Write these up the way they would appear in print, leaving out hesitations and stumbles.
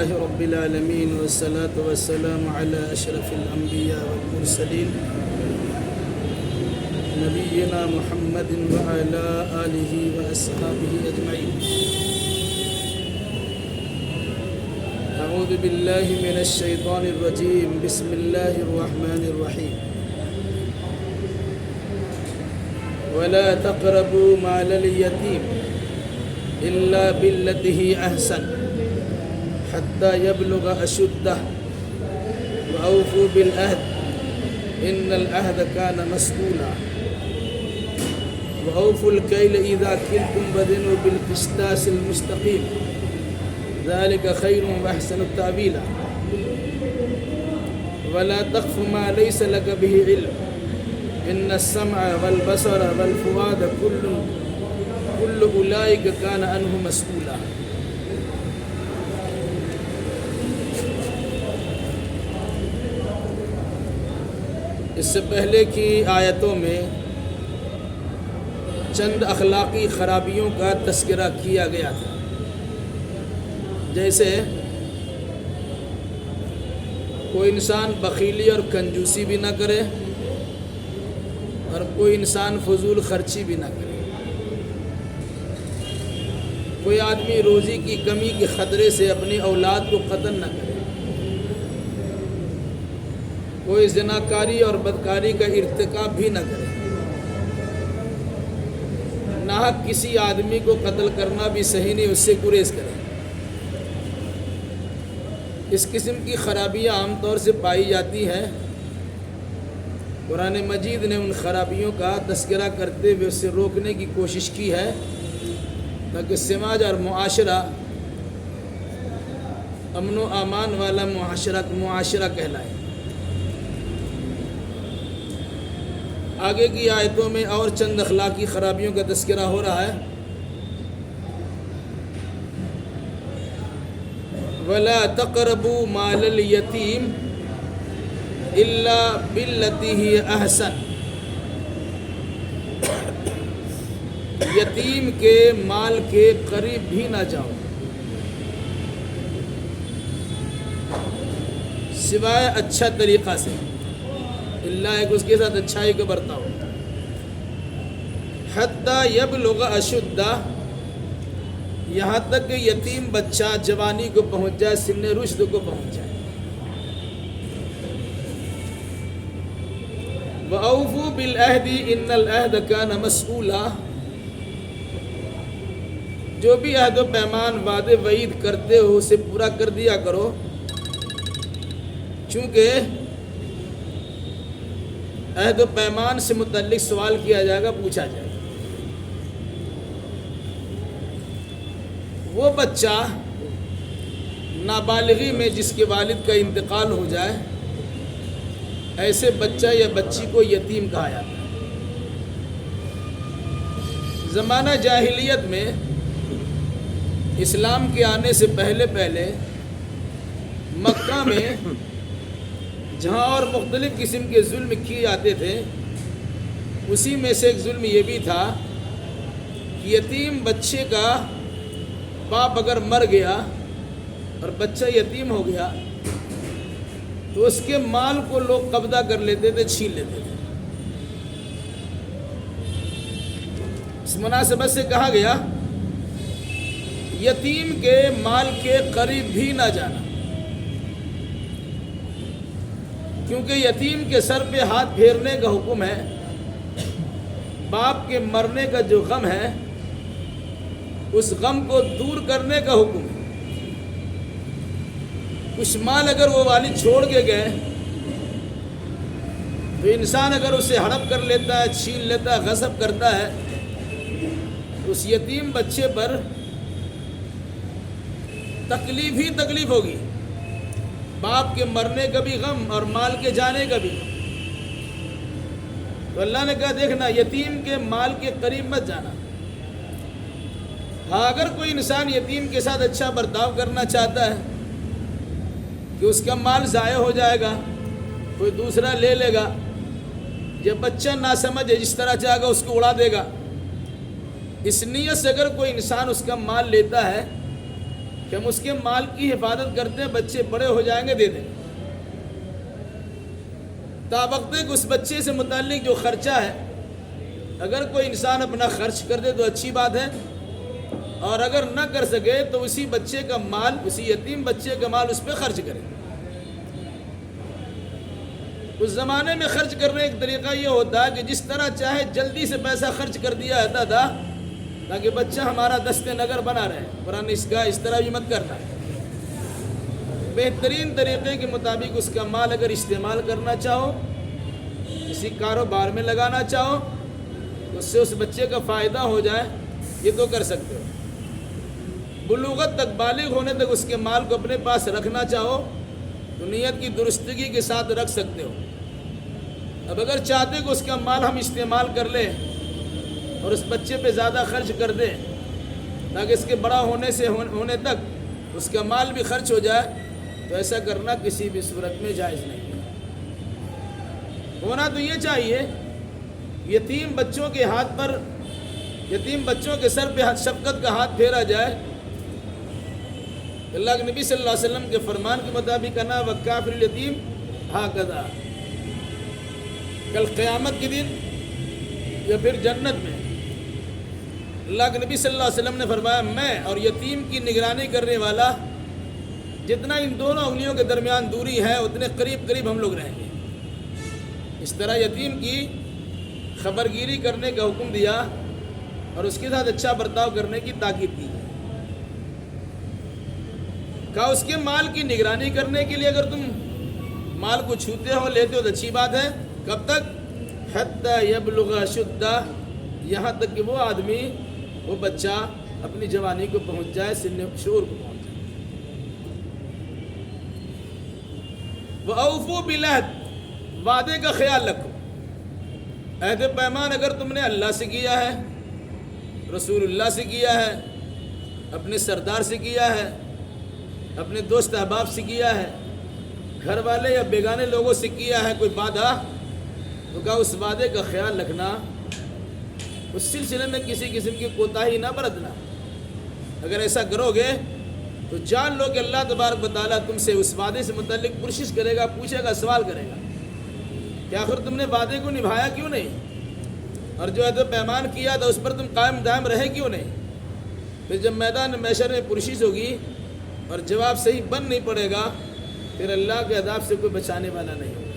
لله رب العالمين والصلاة والسلام على أشرف الأنبياء والمرسلين نبينا محمد وعلى آله وأصحابه أجمعين. أعوذ بالله من الشيطان الرجيم. بسم الله الرحمن الرحيم. ولا تقربوا مال اليتيم إلا بالتي هي أحسن حتى يبلغ أشده وأوفوا بالعهد إن العهد كان مسؤولا وأوفوا الكيل إذا كلتم وزنوا بالقسطاس المستقيم ذلك خير وأحسن تأويلا ولا تقف ما ليس لك به علم إن السمع والبصر والفؤاد كل أولئك كان عنه مسؤولا. اس سے پہلے کی آیتوں میں چند اخلاقی خرابیوں کا تذکرہ کیا گیا تھا، جیسے کوئی انسان بخیلی اور کنجوسی بھی نہ کرے اور کوئی انسان فضول خرچی بھی نہ کرے، کوئی آدمی روزی کی کمی کے خطرے سے اپنی اولاد کو قتل نہ کرے، کوئی زناکاری اور بدکاری کا ارتکاب بھی نہ کرے، ناحق کسی آدمی کو قتل کرنا بھی صحیح نہیں، اس سے گریز کرے۔ اس قسم کی خرابیاں عام طور سے پائی جاتی ہیں۔ قرآن مجید نے ان خرابیوں کا تذکرہ کرتے ہوئے اسے روکنے کی کوشش کی ہے تاکہ سماج اور معاشرہ امن و امان والا معاشرہ کہلائے۔ آگے کی آیتوں میں اور چند اخلاقی خرابیوں کا تذکرہ ہو رہا ہے۔ وَلَا تَقْرَبُوا مَالَ الْيَتِيمِ إِلَّا بِالَّتِي هِيَ أَحْسَنُ، یتیم کے مال کے قریب بھی نہ جاؤ سوائے اچھا طریقہ سے، اللہ ایک اس کے ساتھ اچھائی کو برتاؤ۔ حتیٰ یبلغ اشدہ، یہاں تک کہ یتیم بچہ جوانی کو پہنچ جائے، سن رشد کو پہنچ جائے۔ وَأَوْفُوا بِالْعَهْدِ إِنَّ الْعَهْدَ كَانَ مَسْئُولًا، جو بھی عہد و پیمان وعدے وعید کرتے ہو اسے پورا کر دیا کرو، چونکہ عہد و پیمان سے متعلق سوال کیا جائے گا، پوچھا جائے گا۔ وہ بچہ نابالغی میں جس کے والد کا انتقال ہو جائے، ایسے بچہ یا بچی کو یتیم کہا جاتا ہے۔ زمانہ جاہلیت میں اسلام کے آنے سے پہلے مکہ میں جہاں اور مختلف قسم کے ظلم کیے جاتے تھے، اسی میں سے ایک ظلم یہ بھی تھا کہ یتیم بچے کا باپ اگر مر گیا اور بچہ یتیم ہو گیا تو اس کے مال کو لوگ قبضہ کر لیتے تھے، چھین لیتے تھے۔ اس مناسبت سے کہا گیا یتیم کے مال کے قریب بھی نہ جانا، کیونکہ یتیم کے سر پہ ہاتھ پھیرنے کا حکم ہے، باپ کے مرنے کا جو غم ہے اس غم کو دور کرنے کا حکم ہے۔ کچھ مال اگر وہ والد چھوڑ کے گئے تو انسان اگر اسے ہڑپ کر لیتا ہے، چھین لیتا ہے، غصب کرتا ہے، تو اس یتیم بچے پر تکلیف ہی تکلیف ہوگی، باپ کے مرنے کا بھی غم اور مال کے جانے کا بھی۔ تو اللہ نے کہا دیکھنا یتیم کے مال کے قریب مت جانا۔ ہاں اگر کوئی انسان یتیم کے ساتھ اچھا برتاؤ کرنا چاہتا ہے کہ اس کا مال ضائع ہو جائے گا، کوئی دوسرا لے لے گا، جب بچہ نہ سمجھے جس طرح چاہے گا اس کو اڑا دے گا، اس نیت سے اگر کوئی انسان اس کا مال لیتا ہے کہ ہم اس کے مال کی حفاظت کرتے ہیں، بچے بڑے ہو جائیں گے دے دیں گے، تاوقت کہ اس بچے سے متعلق جو خرچہ ہے اگر کوئی انسان اپنا خرچ کر دے تو اچھی بات ہے، اور اگر نہ کر سکے تو اسی بچے کا مال، اسی یتیم بچے کا مال اس پہ خرچ کرے۔ اس زمانے میں خرچ کرنے ایک طریقہ یہ ہوتا ہے کہ جس طرح چاہے جلدی سے پیسہ خرچ کر دیا جاتا تھا تاکہ بچہ ہمارا دست نگر بنا رہے۔ قرآن اس کا اس طرح بھی مت کرنا، بہترین طریقے کے مطابق اس کا مال اگر استعمال کرنا چاہو، کسی کاروبار میں لگانا چاہو تو اس سے اس بچے کا فائدہ ہو جائے، یہ تو کر سکتے ہو۔ بلوغت تک، بالغ ہونے تک اس کے مال کو اپنے پاس رکھنا چاہو تو نیت کی درستگی کے ساتھ رکھ سکتے ہو۔ اب اگر چاہتے کہ اس کا مال ہم استعمال کر لیں اور اس بچے پہ زیادہ خرچ کر دیں تاکہ اس کے بڑا ہونے تک اس کا مال بھی خرچ ہو جائے، تو ایسا کرنا کسی بھی صورت میں جائز نہیں ہے۔ ہونا تو یہ چاہیے یتیم بچوں کے ہاتھ پر، یتیم بچوں کے سر پہ شفقت کا ہاتھ پھیرا جائے۔ اللہ کے نبی صلی اللہ علیہ وسلم کے فرمان کے مطابق انا وکافر الیتیم ہاکذا، کل قیامت کے دن یا پھر جنت میں اللہ کے نبی صلی اللہ علیہ وسلم نے فرمایا میں اور یتیم کی نگرانی کرنے والا، جتنا ان دونوں انگلیوں کے درمیان دوری ہے اتنے قریب قریب ہم لوگ رہیں گے۔ اس طرح یتیم کی خبرگیری کرنے کا حکم دیا اور اس کے ساتھ اچھا برتاؤ کرنے کی تاکید دی ہے۔ کہا اس کے مال کی نگرانی کرنے کے لیے اگر تم مال کو چھوتے ہو، لیتے ہو تو اچھی بات ہے۔ کب تک؟ حتی یبلغ اشدہ، یہاں تک کہ وہ آدمی، وہ بچہ اپنی جوانی کو پہنچ جائے، سن شعور کو پہنچ جائے۔ وَأَوْفُوا بِالْعَهْدِ، وعدے کا خیال رکھو۔ عہد پیمان اگر تم نے اللہ سے کیا ہے، رسول اللہ سے کیا ہے، اپنے سردار سے کیا ہے، اپنے دوست احباب سے کیا ہے، گھر والے یا بیگانے لوگوں سے کیا ہے کوئی وعدہ، تو کہا اس وعدے کا خیال رکھنا، اس سلسلے میں کسی قسم کی کوتاہی نہ برتنا۔ اگر ایسا کرو گے تو جان لو کہ اللہ تبارک و تعالیٰ تم سے اس وعدے سے متعلق پرسش کرے گا، پوچھے گا، سوال کرے گا کہ آخر تم نے وعدے کو نبھایا کیوں نہیں، اور جو عہد و پیمان کیا تھا اس پر تم قائم دائم رہے کیوں نہیں۔ پھر جب میدان محشر میں پرسش ہوگی اور جواب صحیح بن نہیں پڑے گا، پھر اللہ کے عذاب سے کوئی بچانے والا نہیں ہوگا۔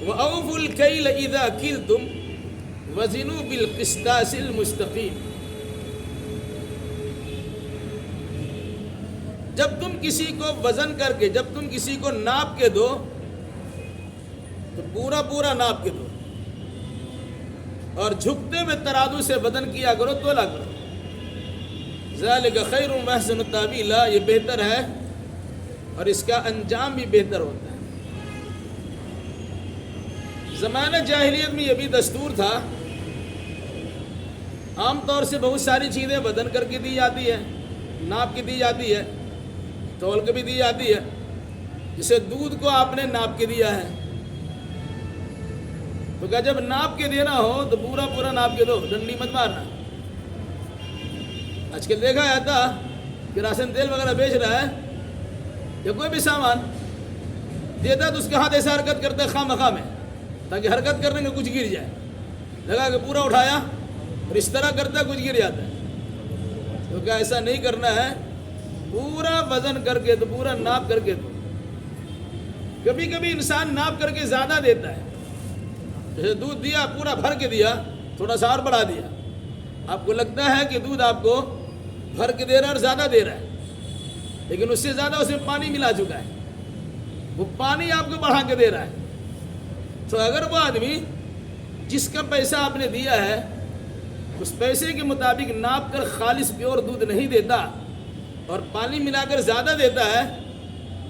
وَأَوْفُوا الْكَيْلَ إِذَا كِلْتُمْ وَزِنُوا بِالْقِسْطَاسِ الْمُسْتَقِيمِ، جب تم کسی کو وزن کر کے، جب تم کسی کو ناپ کے دو تو پورا پورا ناپ کے دو، اور جھکتے ہوئے ترازو سے وزن کیا کرو، تولا کرو۔ ذَلِكَ خَيْرٌ وَأَحْسَنُ تَأْوِيلًا، یہ بہتر ہے اور اس کا انجام بھی بہتر ہوتا ہے۔ زمانہ جاہلیت میں یہ بھی دستور تھا، عام طور سے بہت ساری چیزیں وزن کر کے دی جاتی ہے، ناپ کے دی جاتی ہے، تول کے بھی دی جاتی ہے۔ جسے دودھ کو آپ نے ناپ کے دیا ہے تو کہا جب ناپ کے دینا ہو تو پورا پورا ناپ کے دو، ڈنڈی مت مارنا۔ آج کل دیکھا جاتا کہ راشن تیل وغیرہ بیچ رہا ہے یا کوئی بھی سامان دیتا تو اس کے ہاتھ ایسا حرکت کرتا ہے خواہ مخواہ میں، تاکہ حرکت کرنے میں کچھ گر جائے، لگا کہ پورا اٹھایا اور اس طرح کرتا کچھ گر جاتا ہے۔ تو کیا ایسا نہیں کرنا ہے، پورا وزن کر کے تو، پورا ناپ کر کے دو۔ کبھی کبھی انسان ناپ کر کے زیادہ دیتا ہے، جیسے دودھ دیا پورا بھر کے دیا، تھوڑا سا اور بڑھا دیا، آپ کو لگتا ہے کہ دودھ آپ کو بھر کے دے رہا ہے اور زیادہ دے رہا ہے، لیکن اس سے زیادہ اس میں پانی ملا چکا ہے، وہ پانی آپ کو بڑھا کے دے رہا ہے۔ تو اگر وہ آدمی جس کا پیسہ آپ نے دیا ہے اس پیسے کے مطابق ناپ کر خالص پیور دودھ نہیں دیتا اور پانی ملا کر زیادہ دیتا ہے،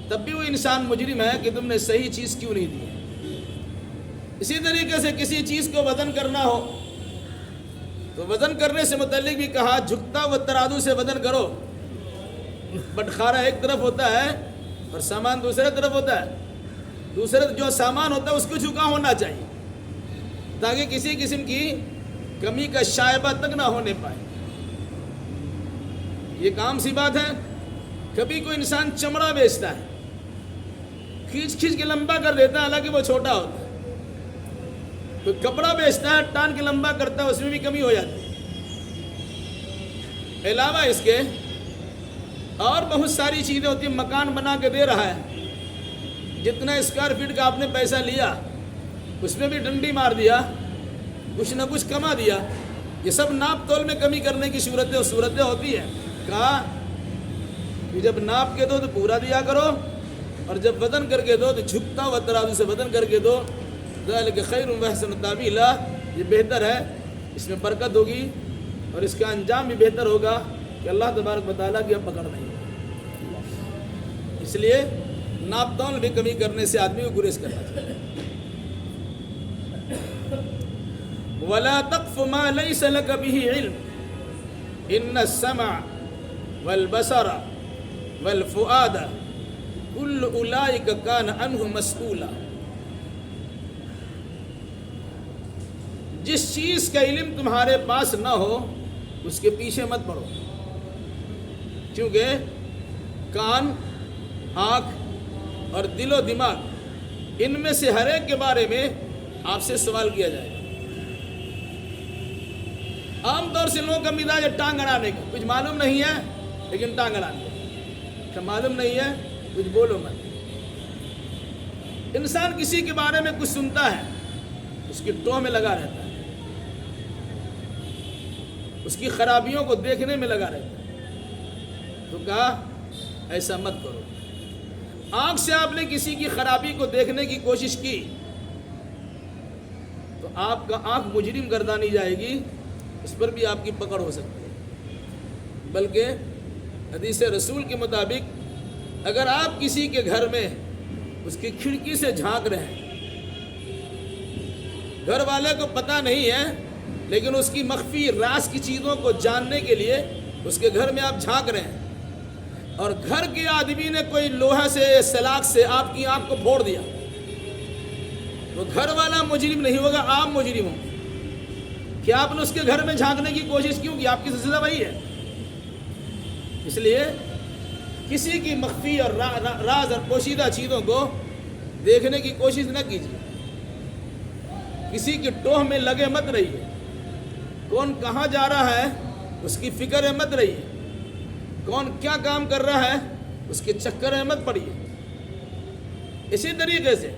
تب بھی وہ انسان مجرم ہے کہ تم نے صحیح چیز کیوں نہیں دی۔ اسی طریقے سے کسی چیز کو وزن کرنا ہو تو وزن کرنے سے متعلق بھی کہا جھکتا ہوا ترازو سے وزن کرو۔ بٹخارہ ایک طرف ہوتا ہے اور سامان دوسرے طرف ہوتا ہے، دوسرے جو سامان ہوتا ہے اس کو جھکا ہونا چاہیے تاکہ کسی قسم کی کمی کا شائبہ تک نہ ہونے پائے۔ یہ کام سی بات ہے. کبھی کوئی انسان چمڑا بیچتا ہے, کھینچ کھینچ کے لمبا کر دیتا ہے, حالانکہ وہ چھوٹا ہوتا ہے. کوئی کپڑا بیچتا ہے, ٹان کے لمبا کرتا ہے, اس میں بھی کمی ہو جاتی ہے. علاوہ اس کے اور بہت ساری چیزیں ہوتی ہیں. مکان بنا کے دے رہا ہے, جتنا اسکوائر فٹ کا آپ نے پیسہ لیا اس میں بھی ڈنڈی مار دیا, کچھ نہ کچھ کما دیا. یہ سب ناپ تول میں کمی کرنے کی صورتیں ہوتی ہیں. کہا کہ جب ناپ کے دو تو پورا دیا کرو, اور جب وزن کر کے دو تو جھکتا ہوا ترازو سے وزن کر کے دو. ذالک خیر و احسن تاویلا, یہ بہتر ہے, اس میں برکت ہوگی اور اس کا انجام بھی بہتر ہوگا کہ اللہ تبارک و تعالیٰ کی اب پکڑ نہیں. اس لیے ناپ تول بھی کمی کرنے سے آدمی کو گریز کرنا چاہیے. وَلَا تَقْفُ مَا لَيْسَ لَكَ بِهِ عِلْمٌ إِنَّ السَّمْعَ وَالْبَصَرَ وَالْفُؤَادَ كُلُّ أُولَئِكَ كَانَ عَنْهُ مَسْئُولًا. جس چیز کا علم تمہارے پاس نہ ہو اس کے پیچھے مت پڑو, کیونکہ کان, آنکھ اور دل و دماغ ان میں سے ہر ایک کے بارے میں آپ سے سوال کیا جائے گا. عام طور سے لوگوں کا مزاج ہے ٹانگ اڑانے کا, کچھ معلوم نہیں ہے لیکن ٹانگ اڑانے کا, معلوم نہیں ہے کچھ بولو مت. انسان کسی کے بارے میں کچھ سنتا ہے, اس کی ٹوہ میں لگا رہتا ہے, اس کی خرابیوں کو دیکھنے میں لگا رہتا ہے. تو کہا ایسا مت کرو. آنکھ سے آپ نے کسی کی خرابی کو دیکھنے کی کوشش کی تو آپ کا آنکھ مجرم گردانی جائے گی, اس پر بھی آپ کی پکڑ ہو سکتی ہے. بلکہ حدیث رسول کے مطابق اگر آپ کسی کے گھر میں اس کی کھڑکی سے جھانک رہے ہیں, گھر والے کو پتہ نہیں ہے لیکن اس کی مخفی راز کی چیزوں کو جاننے کے لیے اس کے گھر میں آپ جھانک رہے ہیں, اور گھر کے آدمی نے کوئی لوہا سے سلاخ سے آپ کی آنکھ کو پھوڑ دیا, تو گھر والا مجرم نہیں ہوگا, آپ مجرم ہوں. کیا آپ نے اس کے گھر میں جھانکنے کی کوشش کیوں کی؟ آپ کی سزا وہی ہے. اس لیے کسی کی مخفی اور راز اور پوشیدہ چیزوں کو دیکھنے کی کوشش نہ کیجیے. کسی کی ٹوہ میں لگے مت رہیے. کون کہاں جا رہا ہے اس کی فکر ہے مت رہیے. کون کیا کام کر رہا ہے اس کے چکر میں مت پڑیے. اسی طریقے سے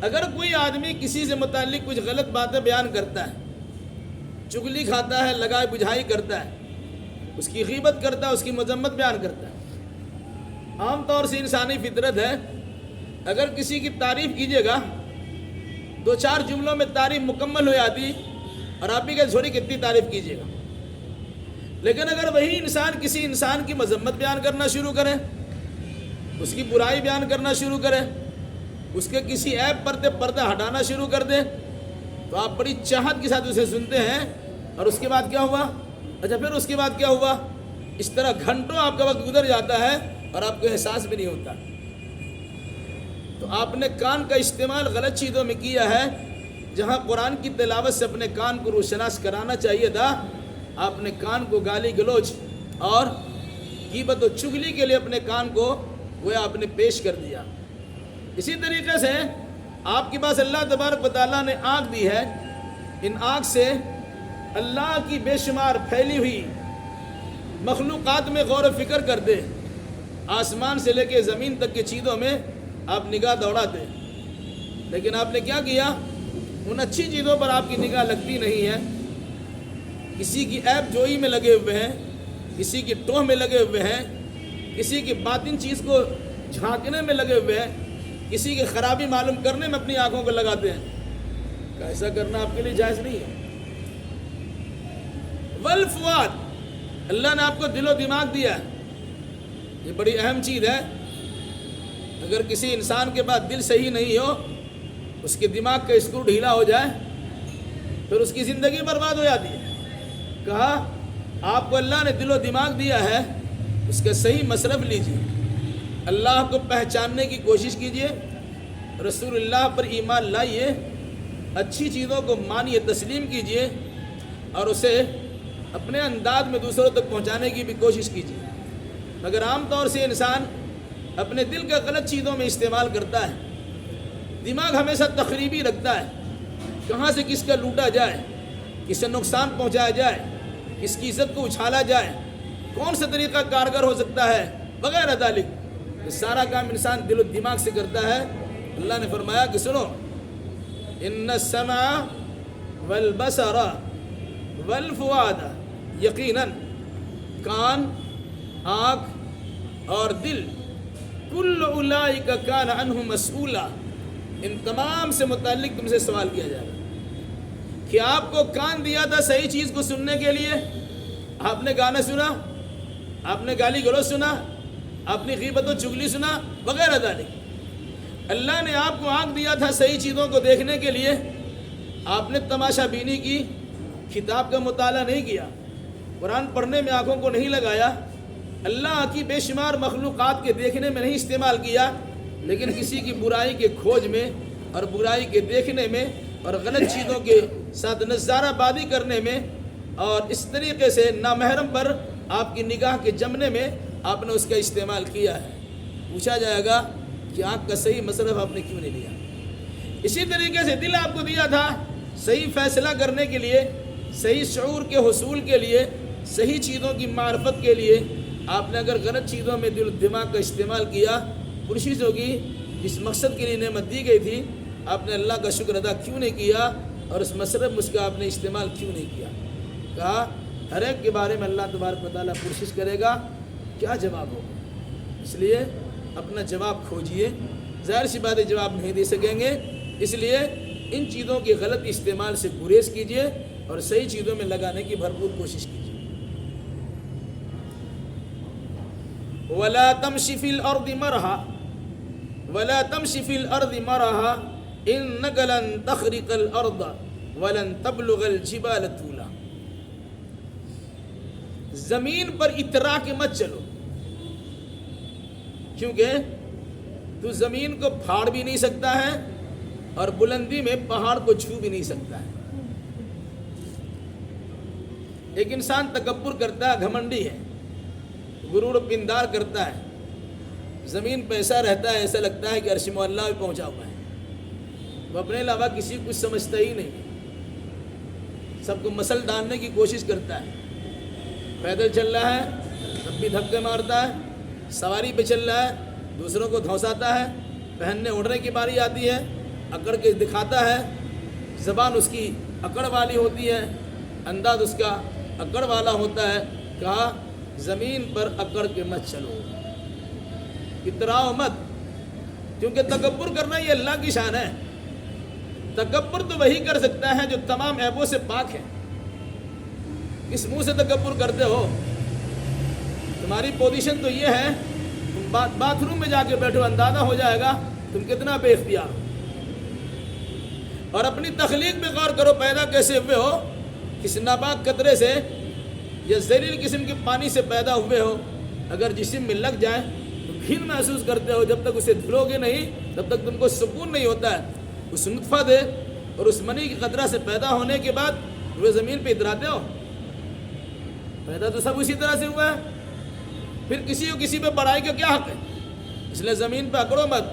اگر کوئی آدمی کسی سے متعلق کچھ غلط باتیں بیان کرتا ہے, چغلی کھاتا ہے, لگائی بجھائی کرتا ہے, اس کی غیبت کرتا ہے, اس کی مذمت بیان کرتا ہے, عام طور سے انسانی فطرت ہے اگر کسی کی تعریف کیجیے گا 2-4 جملوں میں تعریف مکمل ہو جاتی اور آپ بھی کہ چھوڑی کتنی تعریف کیجیے گا. لیکن اگر وہی انسان کسی انسان کی مذمت بیان کرنا شروع کرے, اس کی برائی بیان کرنا شروع کرے, اس کے کسی عیب پر پردہ ہٹانا شروع کر دے, تو آپ بڑی چاہت کے ساتھ اسے سنتے ہیں. اور اس کے بعد کیا ہوا, اچھا پھر اس کے بعد کیا ہوا, اس طرح گھنٹوں آپ کا وقت گزر جاتا ہے اور آپ کو احساس بھی نہیں ہوتا. تو آپ نے کان کا استعمال غلط چیزوں میں کیا ہے. جہاں قرآن کی تلاوت سے اپنے کان کو روشناس کرانا چاہیے تھا, آپ نے کان کو گالی گلوچ اور غیبت و چغلی کے لیے اپنے کان کو وہ آپ نے پیش کر دیا. اسی طریقے سے آپ کے پاس اللہ تبارک و تعالیٰ نے آنکھ دی ہے, ان آنکھ سے اللہ کی بے شمار پھیلی ہوئی مخلوقات میں غور و فکر کرتے, آسمان سے لے کے زمین تک کی چیزوں میں آپ نگاہ دوڑاتے. لیکن آپ نے کیا کیا, ان اچھی چیزوں پر آپ کی نگاہ لگتی نہیں ہے, کسی کی عیب جوئی میں لگے ہوئے ہیں, کسی کی ٹوہ میں لگے ہوئے ہیں, کسی کی باطن چیز کو جھانکنے میں لگے ہوئے ہیں, کسی کی خرابی معلوم کرنے میں اپنی آنکھوں کو لگاتے ہیں. ایسا کرنا آپ کے لیے جائز نہیں ہے. والفؤاد, اللہ نے آپ کو دل و دماغ دیا ہے, یہ بڑی اہم چیز ہے. اگر کسی انسان کے پاس دل صحیح نہیں ہو, اس کے دماغ کا اسکرو ڈھیلا ہو جائے, پھر اس کی زندگی برباد ہو جاتی ہے. کہا آپ کو اللہ نے دل و دماغ دیا ہے, اس کا صحیح مصرف لیجیے, اللہ کو پہچاننے کی کوشش کیجیے, رسول اللہ پر ایمان لائیے, اچھی چیزوں کو مانیے, تسلیم کیجیے, اور اسے اپنے انداز میں دوسروں تک پہنچانے کی بھی کوشش کیجیے. مگر عام طور سے انسان اپنے دل کا غلط چیزوں میں استعمال کرتا ہے. دماغ ہمیشہ تخریبی رکھتا ہے، کہاں سے کس کا لوٹا جائے، کس سے نقصان پہنچایا جائے، کس کی عزت کو اچھالا جائے، کون سا طریقہ کارگر ہو سکتا ہے وغیرہ ذالک. یہ سارا کام انسان دل و دماغ سے کرتا ہے. اللہ نے فرمایا کہ سنو، ان السمع والبصر والفؤاد، یقیناً کان، آنکھ اور دل، کل اولئک کان عنہ مسئولا، ان تمام سے متعلق تم سے سوال کیا جائے گا. کہ آپ کو کان دیا تھا صحیح چیز کو سننے کے لیے، آپ نے گانا سنا، آپ نے گالی گلوچ سنا، آپ نے غیبت و چغلی سنا وغیرہ ذالک. اللہ نے آپ کو آنکھ دیا تھا صحیح چیزوں کو دیکھنے کے لیے، آپ نے تماشا بینی کی، کتاب کا مطالعہ نہیں کیا، قرآن پڑھنے میں آنکھوں کو نہیں لگایا، اللہ کی بے شمار مخلوقات کے دیکھنے میں نہیں استعمال کیا، لیکن کسی کی برائی کے کھوج میں اور برائی کے دیکھنے میں اور غلط چیزوں کے ساتھ نظارہ بازی کرنے میں اور اس طریقے سے نامحرم پر آپ کی نگاہ کے جمنے میں آپ نے اس کا استعمال کیا ہے. پوچھا جائے گا کہ آنکھ کا صحیح مصرف آپ نے کیوں نہیں لیا. اسی طریقے سے دل آپ کو دیا تھا صحیح فیصلہ کرنے کے لیے، صحیح شعور کے حصول کے لیے، صحیح چیزوں کی معرفت کے لیے. آپ نے اگر غلط چیزوں میں دل و دماغ کا استعمال کیا، کوشش ہوگی جس مقصد کے لیے نعمت دی گئی تھی آپ نے اللہ کا شکر ادا کیوں نہیں کیا، اور اس مصرف اس کا آپ نے استعمال کیوں نہیں کیا. کہا ہر ایک کے بارے میں اللہ تبارک و تعالیٰ کوشش کرے گا، کیا جواب ہوگا. اس لیے اپنا جواب کھوجیے. ظاہر سی بات ہے جواب نہیں دے سکیں گے، اس لیے ان چیزوں کے غلط استعمال سے گریز کیجیے اور صحیح چیزوں میں لگانے کی بھرپور کوشش کیجیے. وَلَا تَمْشِ فِي الْأَرْضِ مَرْحًا وَلَا تَمْشِ فِي الْأَرْضِ مَرْحًا إِنَّكَ لَن تَخْرِقَ الْأَرْضَ وَلَن تَبْلُغَ الْجِبَالَ طُولًا. زمین پر اترا کے مت چلو، کیونکہ تو زمین کو پھاڑ بھی نہیں سکتا ہے اور بلندی میں پہاڑ کو چھو بھی نہیں سکتا ہے. ایک انسان تکبر کرتا ہے، گھمنڈی ہے، غرور و پندار کرتا ہے، زمین پہ ایسا رہتا ہے ایسا لگتا ہے کہ عرش معلیٰ بھی پہنچا ہوا ہے. وہ اپنے علاوہ کسی کو کچھ سمجھتا ہی نہیں، سب کو مسل ڈالنے کی کوشش کرتا ہے. پیدل چل رہا ہے تب بھی دھکے مارتا ہے، سواری پہ چل رہا ہے دوسروں کو دھوساتا ہے، پہننے اوڑھنے کی باری آتی ہے اکڑ کے دکھاتا ہے، زبان اس کی اکڑ والی ہوتی ہے، انداز اس کا اکڑ والا ہوتا ہے. کہا زمین پر اکڑ کے مت چلو، اتراؤ مت، کیونکہ تکبر کرنا یہ اللہ کی شان ہے. تکبر تو وہی کر سکتا ہے جو تمام عیبوں سے پاک ہے. کس منہ سے تکبر کرتے ہو؟ تمہاری پوزیشن تو یہ ہے، تم باتھ روم میں جا کے بیٹھو، اندازہ ہو جائے گا تم کتنا بے اختیار ہو. اور اپنی تخلیق پہ غور کرو، پیدا کیسے ہوئے ہو، کس ناپاک قطرے سے یا زہریل قسم کے پانی سے پیدا ہوئے ہو. اگر جسم میں لگ جائے تو گھن محسوس کرتے ہو، جب تک اسے دھلو گے نہیں تب تک تم کو سکون نہیں ہوتا ہے. اس نطفہ دے اور اس منی کی قطرہ سے پیدا ہونے کے بعد وہ زمین پہ اتراتے ہو، پیدا تو سب اسی طرح سے ہوا ہے. پھر کسی کو کسی پہ بڑائی کا کیا حق ہے؟ اس لیے زمین پہ اکڑو مت،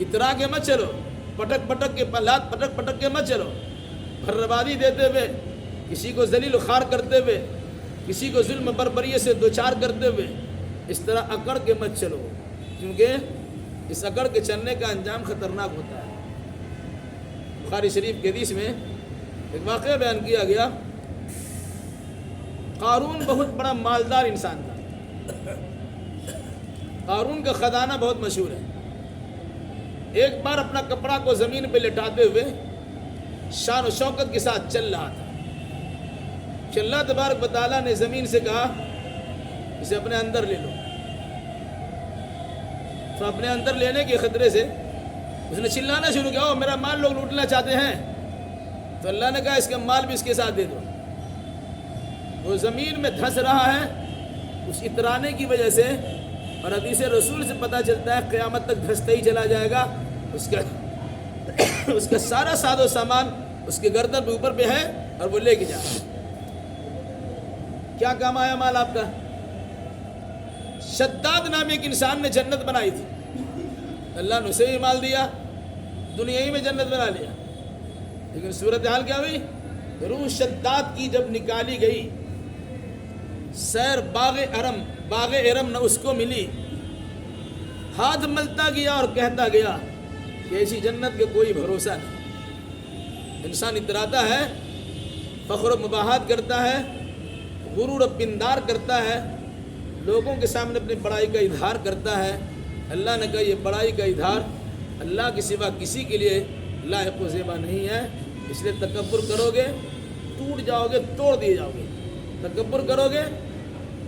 اترا کے مت چلو، پٹک پٹک کے لات پٹک پٹک کے مت چلو، بھربادی دیتے ہوئے، کسی کو ذلیل و خوار کرتے ہوئے، کسی کو ظلم بربریے سے دوچار کرتے ہوئے اس طرح اکڑ کے مت چلو، کیونکہ اس اکڑ کے چلنے کا انجام خطرناک ہوتا ہے. بخاری شریف کے حدیث میں ایک واقعہ بیان کیا گیا. قارون بہت بڑا مالدار انسان تھا. قارون کا خزانہ بہت مشہور ہے. ایک بار اپنا کپڑا کو زمین پہ لٹاتے ہوئے شان و شوکت کے ساتھ چل رہا تھا کہ اللہ تبارک و تعالیٰ نے زمین سے کہا اسے اپنے اندر لے لو. تو اپنے اندر لینے کے خطرے سے اس نے چلانا شروع کیا، میرا مال لوگ لوٹنا چاہتے ہیں. تو اللہ نے کہا اس کا مال بھی اس کے ساتھ دے دو. وہ زمین میں دھس رہا ہے اس اترانے کی وجہ سے، اور حدیث رسول سے پتہ چلتا ہے قیامت تک دھستا ہی چلا جائے گا. اس کا سارا ساز و سامان اس کے گردن پہ اوپر پہ ہے اور وہ لے کے جا رہا ہے. کیا کام آیا مال آپ کا؟ شداد نام ایک انسان نے جنت بنائی تھی، اللہ نے اسے بھی مال دیا، دنیا ہی میں جنت بنا لیا، لیکن صورتحال کیا ہوئی؟ روح شداد کی جب نکالی گئی، سیر باغ ارم نہ اس کو ملی، ہاتھ ملتا گیا اور کہتا گیا کہ ایسی جنت کا کوئی بھروسہ نہیں۔ انسان اتراتا ہے، فخر و مباحات کرتا ہے، غرور و پندار کرتا ہے، لوگوں کے سامنے اپنی بڑائی کا اظہار کرتا ہے۔ اللہ نے کہا یہ بڑائی کا اظہار اللہ کے سوا کسی کے لیے لائق و زیبا نہیں ہے، اس لیے تکبر کرو گے ٹوٹ جاؤ گے، توڑ دیے جاؤ گے۔ تکبر کرو گے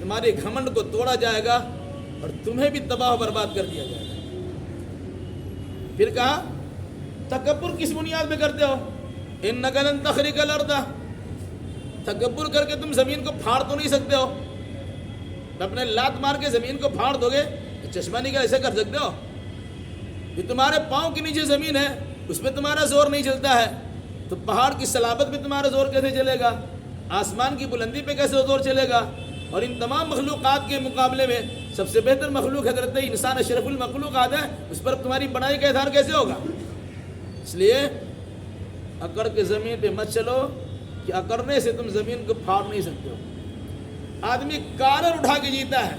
تمہارے گھمنڈ کو توڑا جائے گا اور تمہیں بھی تباہ و برباد کر دیا جائے گا۔ پھر کہا تکبر کس بنیاد پہ کرتے ہو؟ انک لن تخرق الارض، تکبر کر کے تم زمین کو پھاڑ تو نہیں سکتے ہو، اپنے لات مار کے زمین کو پھاڑ دو گے، چشمہ نہیں کا ایسے کر سکتے ہو؟ یہ تمہارے پاؤں کے نیچے زمین ہے، اس پہ تمہارا زور نہیں چلتا ہے، تو پہاڑ کی صلابت پہ تمہارا زور کیسے چلے گا؟ آسمان کی بلندی پہ کیسے زور چلے گا؟ اور ان تمام مخلوقات کے مقابلے میں سب سے بہتر مخلوق حضرت انسان اشرف المخلوقات ہے، اس پر تمہاری بڑائی کا اظہار کیسے ہوگا؟ اس لیے اکڑ کے زمین پہ مت چلو کہ اکڑنے سے تم زمین کو پھاڑ نہیں سکتے ہو۔ آدمی کالر اٹھا کے جیتا ہے،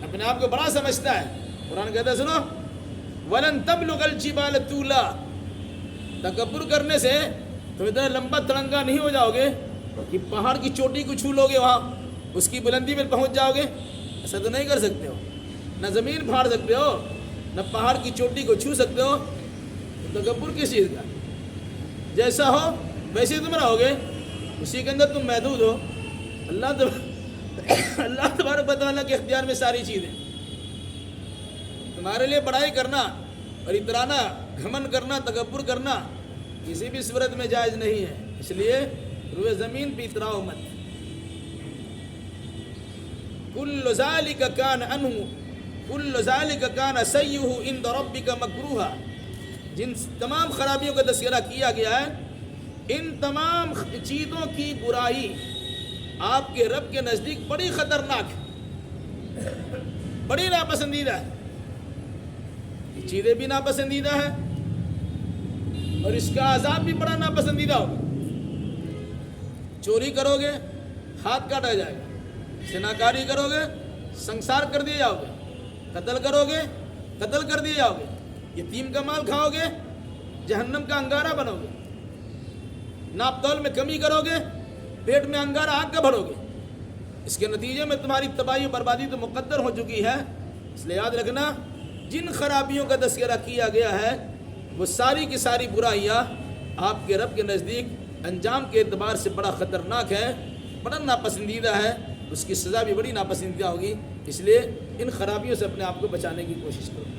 اپنے آپ کو بڑا سمجھتا ہے۔ قرآن کہتا ہے سنو وَلَن تَبْلُغَ الْجِبَالَ طُولًا، تکبر کرنے سے تم اتنا لمبا تڑنگا نہیں ہو جاؤ گے کہ پہاڑ کی چوٹی کو چھو لو گے، وہاں اس کی بلندی پہ پہنچ جاؤ گے، ایسا تو نہیں کر سکتے ہو۔ نہ زمین پھاڑ سکتے ہو، نہ پہاڑ کی چوٹی کو چھو سکتے ہو، تو تکبر کس چیز کا؟ جیسا ہو ویسے تم رہو گے، اسی کے اندر تم محدود ہو۔ اللہ تبارک و تعالیٰ کے اختیار میں ساری چیزیں، تمہارے لیے بڑائی کرنا اور اترانا، گھمن کرنا، تکبر کرنا کسی بھی صورت میں جائز نہیں ہے، اس لیے روئے زمین پہ اتراؤ مت۔ کل ذالک کان سیئہ عند ربک مکروہا، جن تمام خرابیوں کا تذکرہ کیا گیا ہے، ان تمام چیزوں کی برائی آپ کے رب کے نزدیک بڑی خطرناک ہے، بڑی ناپسندیدہ ہے۔ یہ چیزیں بھی ناپسندیدہ ہیں اور اس کا عذاب بھی بڑا ناپسندیدہ ہوگا۔ چوری کرو گے ہاتھ کاٹا جائے گا، زناکاری کرو گے سنسار کر دیے جاؤ گے، قتل کرو گے قتل کر دیے جاؤ گے، یتیم کا مال کھاؤ گے جہنم کا انگارہ بنو گے، ناپ تول میں کمی کرو گے پیٹ میں انگارہ آگ کا بھرو گے، اس کے نتیجے میں تمہاری تباہی و بربادی تو مقدر ہو چکی ہے۔ اس لیے یاد رکھنا جن خرابیوں کا تذکرہ کیا گیا ہے وہ ساری کی ساری برائیاں آپ کے رب کے نزدیک انجام کے اعتبار سے بڑا خطرناک ہے، بڑا ناپسندیدہ ہے، اس کی سزا بھی بڑی ناپسندیدہ ہوگی۔ اس لیے ان خرابیوں سے اپنے آپ کو بچانے کی کوشش کرو۔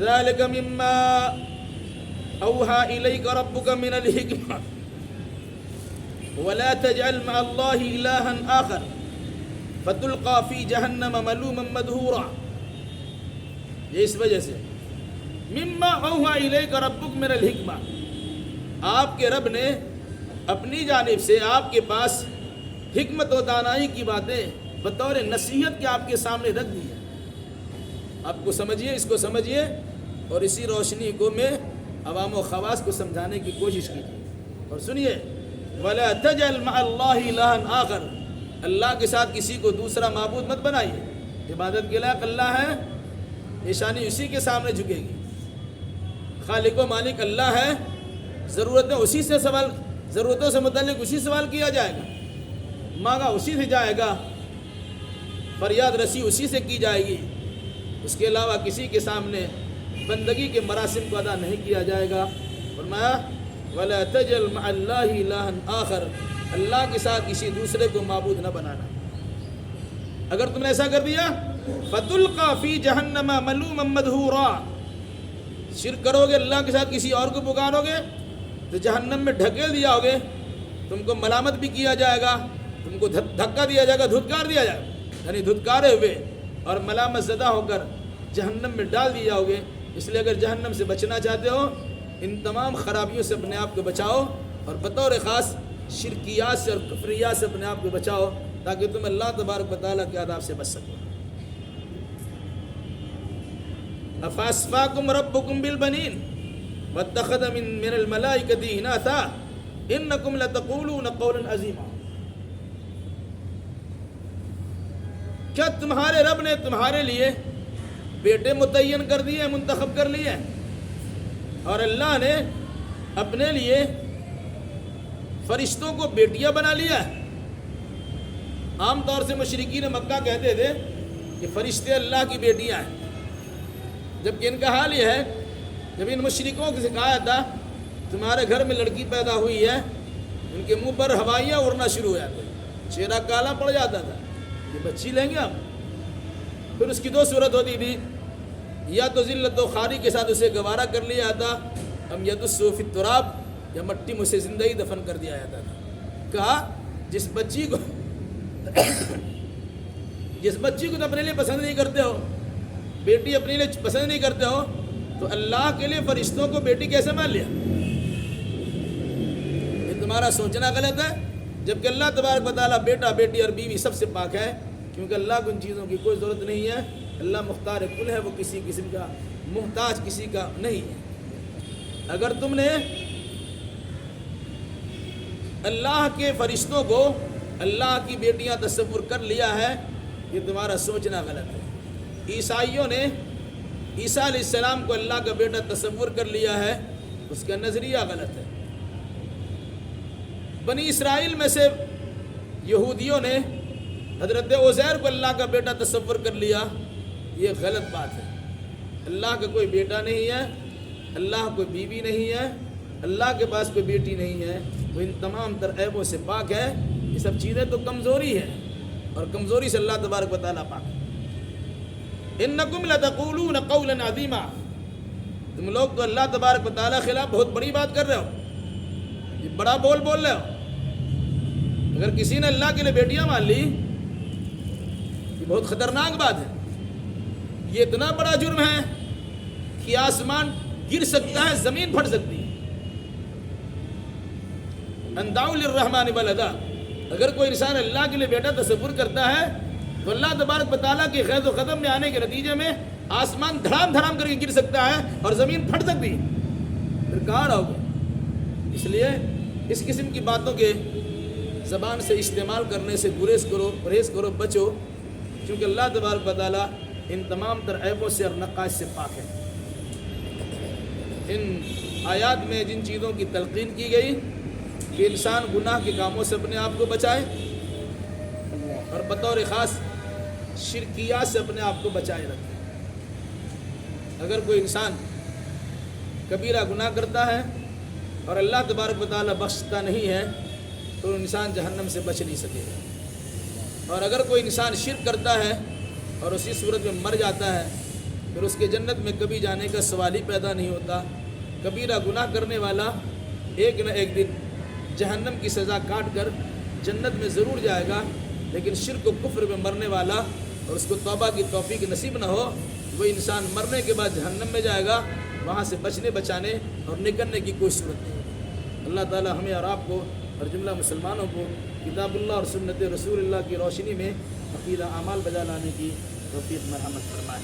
ذالک مما اوحی الیک ربک من الحکمہ ولا تجعل مع اللہ الہا آخر فتلقى فی جہنم ملوما مدحورا، یہ اس وجہ سے مما اوحی الیک ربک من الحکمہ، آپ کے رب نے اپنی جانب سے آپ کے پاس حکمت و دانائی کی باتیں بطور نصیحت کے آپ کے سامنے رکھ دی ہے۔ آپ کو سمجھیے، اس کو سمجھیے اور اسی روشنی کو میں عوام و خواص کو سمجھانے کی کوشش کیجیے۔ اور سنیے وَلَا تَجْعَلْ مَعَ اللَّهِ إِلَٰهًا آخَرَ، اللہ کے ساتھ کسی کو دوسرا معبود مت بنائیے، عبادت کے لائق اللہ ہے، پیشانی اسی کے سامنے جھکے گی، خالق و مالک اللہ ہے، ضرورتیں اسی سے سوال، ضرورتوں سے متعلق اسی سوال کیا جائے گا، مانگا اسی سے جائے گا، فریاد رسی اسی سے کی جائے گی، اس کے علاوہ کسی کے سامنے بندگی کے مراسم کو ادا نہیں کیا جائے گا۔ فرمایا وَلَا تَجْعَلْ مَعَ اللَّهِ إِلَٰهًا آخَرَ، اللہ کے ساتھ کسی دوسرے کو معبود نہ بنانا۔ اگر تم نے ایسا کر دیا فَتُلْقَى فِي جَهَنَّمَ مَلُومًا مَدْحُورًا، شرک کرو گے، اللہ کے ساتھ کسی اور کو پکارو گے تو جہنم میں ڈھکیل دیا ہوگے، تم کو ملامت بھی کیا جائے گا، تم کو دھکا دیا جائے گا، دھتکار دیا جائے گا، یعنی دھتکارے ہوئے اور ملامت زدہ ہو کر جہنم میں ڈال دیے جاؤ گے۔ اس لیے اگر جہنم سے بچنا چاہتے ہو ان تمام خرابیوں سے اپنے آپ کو بچاؤ اور بطور خاص شرکیات سے اور کفریات سے اپنے آپ کو بچاؤ تاکہ تم اللہ تبارک و تعالیٰ کے عذاب سے بچ سکو۔ افاسفاکم ربکم بالبنین واتخذ من الملائکۃ اناثا انکم لتقولون قولا عظیما۔ کیا تمہارے رب نے تمہارے لیے بیٹے متعین کر دیے، منتخب کر لیے، اور اللہ نے اپنے لیے فرشتوں کو بیٹیاں بنا لیا ہے؟ عام طور سے مشرکین مکہ کہتے تھے کہ فرشتے اللہ کی بیٹیاں ہیں، جبکہ ان کا حال یہ ہے جب ان مشرکوں کو سکھایا تھا تمہارے گھر میں لڑکی پیدا ہوئی ہے، ان کے منہ پر ہوائیاں اڑنا شروع ہو جاتے، چہرہ کالا پڑ جاتا تھا، یہ بچی لیں گے آپ؟ پھر اس کی دو صورت ہوتی تھی، یا تو ذلت و خواری کے ساتھ اسے گوارا کر لیا جاتا، ہم یدسو فی التراب، یا مٹی میں اسے زندہ ہی دفن کر دیا جاتا تھا۔ کہا جس بچی کو تم اپنے لیے پسند نہیں کرتے ہو، بیٹی اپنے لیے پسند نہیں کرتے ہو، تو اللہ کے لیے فرشتوں کو بیٹی کیسے مان لیا؟ یہ تمہارا سوچنا غلط ہے، جبکہ اللہ تبارک و تعالیٰ بیٹا بیٹی اور بیوی سب سے پاک ہے، کیونکہ اللہ کو ان چیزوں کی کوئی ضرورت نہیں ہے۔ اللہ مختار کل ہے، وہ کسی قسم کا محتاج کسی کا نہیں ہے۔ اگر تم نے اللہ کے فرشتوں کو اللہ کی بیٹیاں تصور کر لیا ہے، یہ تمہارا سوچنا غلط ہے۔ عیسائیوں نے عیسیٰ علیہ السلام کو اللہ کا بیٹا تصور کر لیا ہے، اس کا نظریہ غلط ہے۔ بنی اسرائیل میں سے یہودیوں نے حضرت عزیر کو اللہ کا بیٹا تصور کر لیا، یہ غلط بات ہے۔ اللہ کا کوئی بیٹا نہیں ہے، اللہ کوئی بیوی نہیں ہے، اللہ کے پاس کوئی بیٹی نہیں ہے، وہ ان تمام تر عیبوں سے پاک ہے۔ یہ سب چیزیں تو کمزوری ہے، اور کمزوری سے اللہ تبارک و تعالیٰ پاک ہے۔ انکم لتقولون قولا عظیما، تم لوگ تو اللہ تبارک و تعالیٰ خلاف بہت بڑی بات کر رہے ہو، یہ بڑا بول رہے ہو۔ اگر کسی نے اللہ کے لیے بیٹیاں مان لی، یہ بہت خطرناک بات ہے۔ یہ اتنا بڑا جرم ہے کہ آسمان گر سکتا ہے، زمین پھٹ سکتی ہے۔ ان دعوا للرحمن ولدا، اگر کوئی انسان اللہ کے لیے بیٹا تصور کرتا ہے تو اللہ تبارک و تعالیٰ کے خیز و قدم میں آنے کے نتیجے میں آسمان دھڑام دھڑام کر کے گر سکتا ہے اور زمین پھٹ سکتی ہے، پھر کہاں رہو گے؟ اس لیے اس قسم کی باتوں کے زبان سے استعمال کرنے سے گریز کرو، پرہیز کرو، بچو، کیونکہ اللہ تبارک و تعالیٰ ان تمام تر عیبوں سے اور نقائص سے پاک ہے۔ ان آیات میں جن چیزوں کی تلقین کی گئی کہ انسان گناہ کے کاموں سے اپنے آپ کو بچائے، اور بطور خاص شرکیات سے اپنے آپ کو بچائے رکھے۔ اگر کوئی انسان کبیرہ گناہ کرتا ہے اور اللہ تبارک و تعالیٰ بخشتا نہیں ہے تو انسان جہنم سے بچ نہیں سکے گا، اور اگر کوئی انسان شرک کرتا ہے اور اسی صورت میں مر جاتا ہے پھر اس کے جنت میں کبھی جانے کا سوال ہی پیدا نہیں ہوتا۔ کبیرہ گناہ کرنے والا ایک نہ ایک دن جہنم کی سزا کاٹ کر جنت میں ضرور جائے گا، لیکن شرک و کفر میں مرنے والا اور اس کو توبہ کی توفیق نصیب نہ ہو، وہ انسان مرنے کے بعد جہنم میں جائے گا، وہاں سے بچانے اور نکلنے کی کوئی صورت نہیں ہوگی۔ اللہ تعالی ہمیں اور آپ کو اور جملہ مسلمانوں کو کتاب اللہ اور سنت رسول اللہ کی روشنی میں عقیدہ اعمال بجا لانے کی توفیق مرحمت فرمائے۔